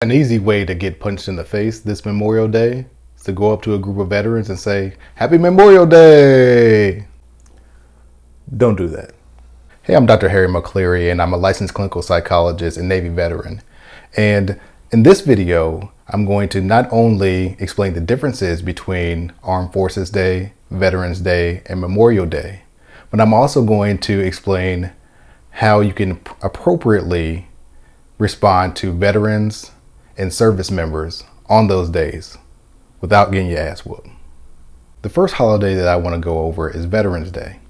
An easy way to get punched in the face this Memorial Day is to go up to a group of veterans and say, "Happy Memorial Day!" Don't do that. Hey, I'm Dr. Harry McCleary, and I'm a licensed clinical psychologist and Navy veteran. And in this video, I'm going to not only explain the differences between Armed Forces Day, Veterans Day, and Memorial Day, but I'm also going to explain how you can appropriately respond to veterans and service members on those days without getting your ass whooped. The first holiday that I want to go over is Veterans Day.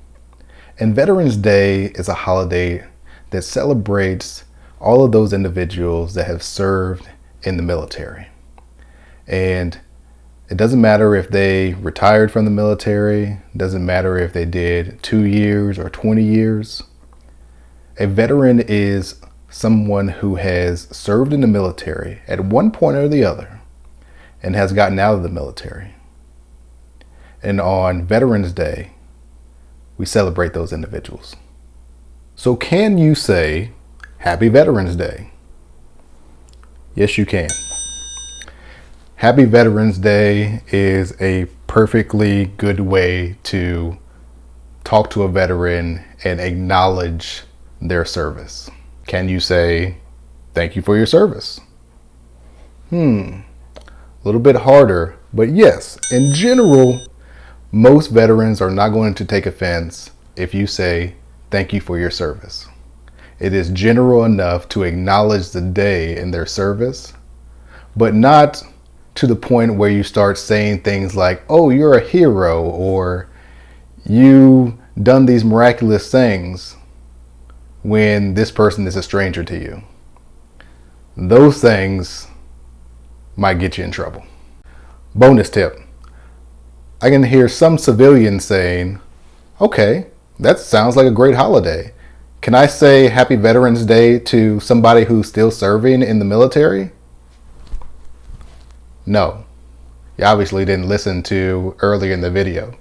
And Veterans Day is a holiday that celebrates all of those individuals that have served in the military. And it doesn't matter if they retired from the military, it doesn't matter if they did 2 years or 20 years. A veteran is someone who has served in the military at one point or the other and has gotten out of the military. And on Veterans Day, we celebrate those individuals. So can you say Happy Veterans Day? Yes, you can. Happy Veterans Day is a perfectly good way to talk to a veteran and acknowledge their service. Can you say, "Thank you for your service"? A little bit harder, but yes, in general, most veterans are not going to take offense if you say, "Thank you for your service." It is general enough to acknowledge the day in their service, but not to the point where you start saying things like, "Oh, you're a hero," or "You done these miraculous things," when this person is a stranger to you. Those things might get you in trouble. Bonus tip. I can hear some civilians saying, "Okay, that sounds like a great holiday. Can I say Happy Veterans Day to somebody who's still serving in the military?" No. You obviously didn't listen to earlier in the video.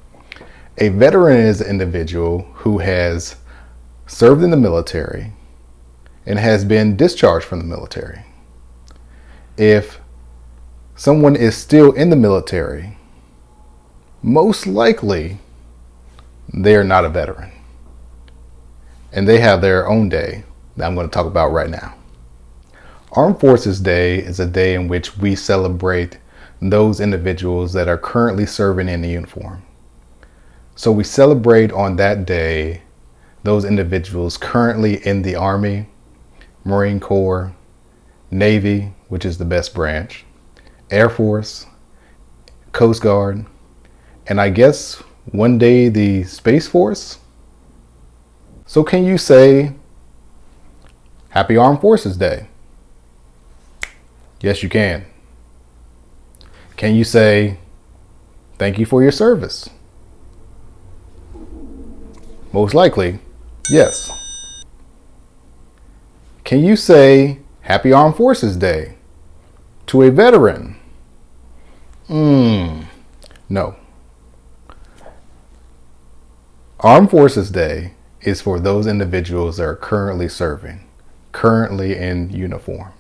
A veteran is an individual who has served in the military and has been discharged from the military. If someone is still in the military, most likely they are not a veteran. And they have their own day that I'm going to talk about right now. Armed Forces Day is a day in which we celebrate those individuals that are currently serving in the uniform. So we celebrate on that day those individuals currently in the Army, Marine Corps, Navy, which is the best branch, Air Force, Coast Guard, and I guess one day the Space Force. So can you say Happy Armed Forces Day? Yes, you can. Can you say thank you for your service? Most likely, yes. Can you say Happy Armed Forces Day to a veteran? No. Armed Forces Day is for those individuals that are currently serving, currently in uniform.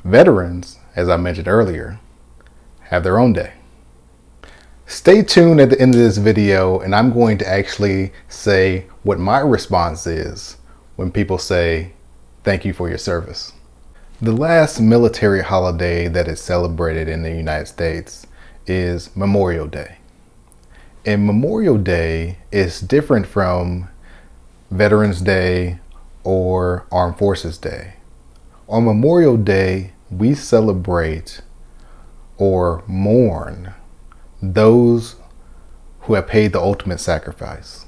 Veterans, as I mentioned earlier, have their own day. Stay tuned at the end of this video, and I'm going to actually say what my response is when people say, "Thank you for your service." The last military holiday that is celebrated in the United States is Memorial Day. And Memorial Day is different from Veterans Day or Armed Forces Day. On Memorial Day, we celebrate or mourn those who have paid the ultimate sacrifice,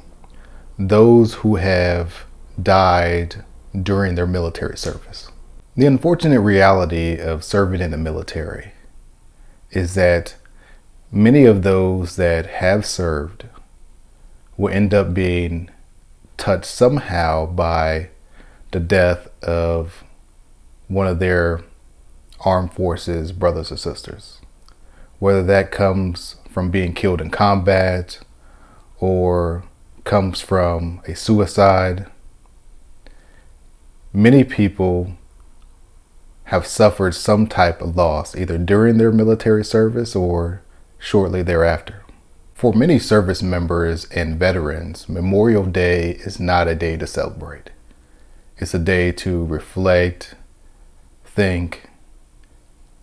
those who have died during their military service. The unfortunate reality of serving in the military is that many of those that have served will end up being touched somehow by the death of one of their armed forces brothers or sisters, whether that comes from being killed in combat or comes from a suicide. Many people have suffered some type of loss, either during their military service or shortly thereafter. For many service members and veterans, Memorial Day is not a day to celebrate. It's a day to reflect, think,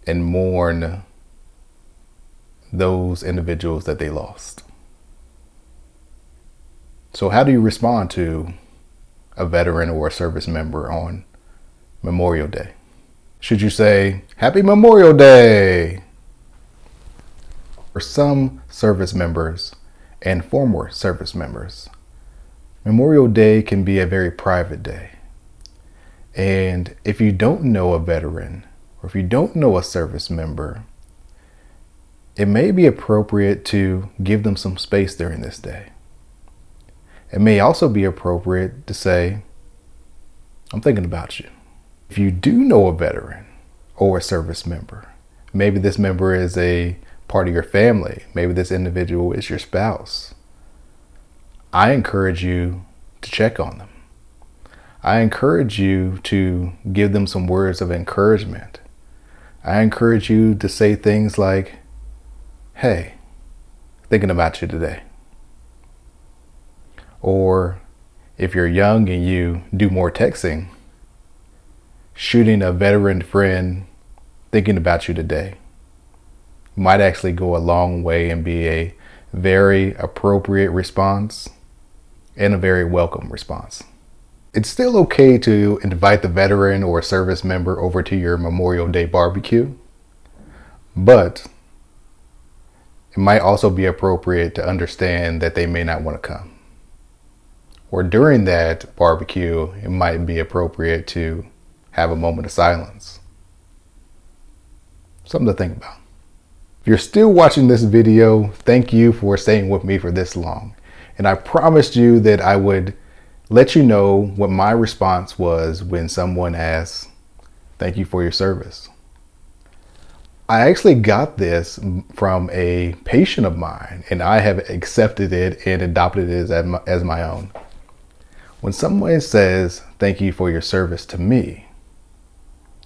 and mourn those individuals that they lost. So how do you respond to a veteran or a service member on Memorial Day? Should you say, Happy Memorial Day? For some service members and former service members, Memorial Day can be a very private day. And if you don't know a veteran, or if you don't know a service member, it may be appropriate to give them some space during this day. It may also be appropriate to say, I'm thinking about you. If you do know a veteran or a service member, maybe this member is a part of your family, maybe this individual is your spouse, I encourage you to check on them. I encourage you to give them some words of encouragement. I encourage you to say things like, hey, thinking about you today. Or if you're young and you do more texting, shooting a veteran friend, thinking about you today, might actually go a long way and be a very appropriate response and a very welcome response. It's still okay to invite the veteran or service member over to your Memorial Day barbecue, but it might also be appropriate to understand that they may not want to come. Or during that barbecue, it might be appropriate to have a moment of silence. Something to think about. If you're still watching this video, thank you for staying with me for this long. And I promised you that I would let you know what my response was when someone asked, thank you for your service. I actually got this from a patient of mine, and I have accepted it and adopted it as my own. When someone says, thank you for your service to me,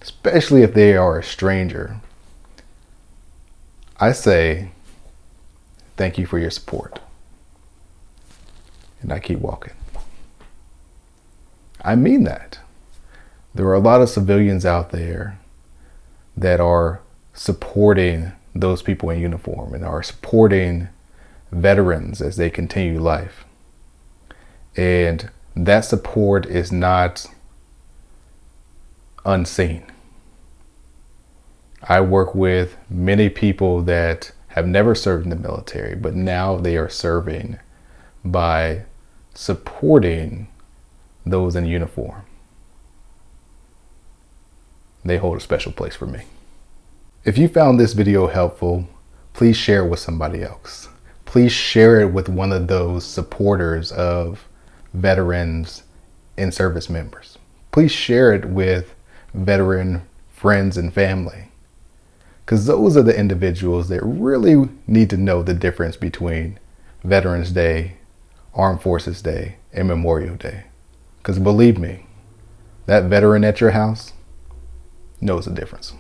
especially if they are a stranger, I say, thank you for your support. And I keep walking. I mean that. There are a lot of civilians out there that are supporting those people in uniform and are supporting veterans as they continue life. And that support is not unseen. I work with many people that have never served in the military, but now they are serving by supporting those in uniform. They hold a special place for me. If you found this video helpful, please share it with somebody else. Please share it with one of those supporters of veterans and service members. Please share it with veteran friends and family, because those are the individuals that really need to know the difference between Veterans Day, Armed Forces Day, and Memorial Day. Because believe me, that veteran at your house knows the difference.